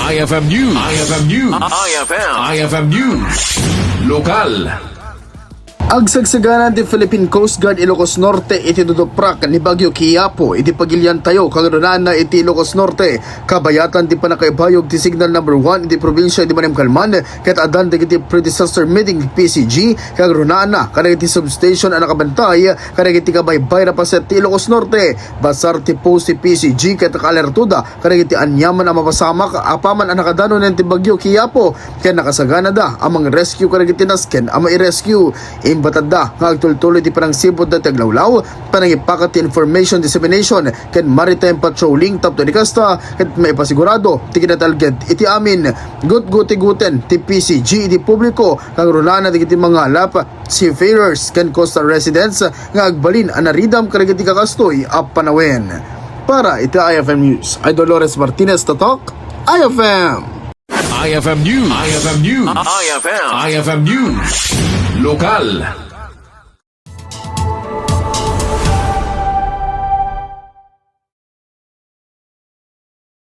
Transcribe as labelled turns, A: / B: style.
A: IFM News. IFM News. IFM News. Lokal.
B: Ang Sagsaganaandan ti Philippine Coast Guard Ilocos Norte iti duduprak ni Bagyo Kiyapo iti pagilyan tayo kagrunan na iti Ilocos Norte kabayatan ti panakaibayog ti signal number 1 iti probinsya iti Manim Kalman ket adan iti pre-disaster meeting PCG kagrunan na kanang iti substation ang nakabantay kanang iti kabaybay na paset ti Ilocos Norte basar ti post ti PCG ket nakalertuda kanang iti anyaman ang mapasamak apaman ang nakadanon ti Bagyo Kiyapo ket nakasagana da amang rescue kanang iti nasken ang mai-rescue batanda nga agtultuloy ti panangsipod na taglawlaw panangipakat ti information dissemination ken maritime patrolling tapto ni kasta ket maipasigurado ti kinatalged iti amin guten ti PCG iti publiko kang runana ti mga alap seafarers ken coastal residents nga agbalin anaridam karagiti kakastoy a panawen. Para iti IFM News ay Dolores Martinez Tatok IFM
A: IFM News. IFM News. IFM News. Lokal.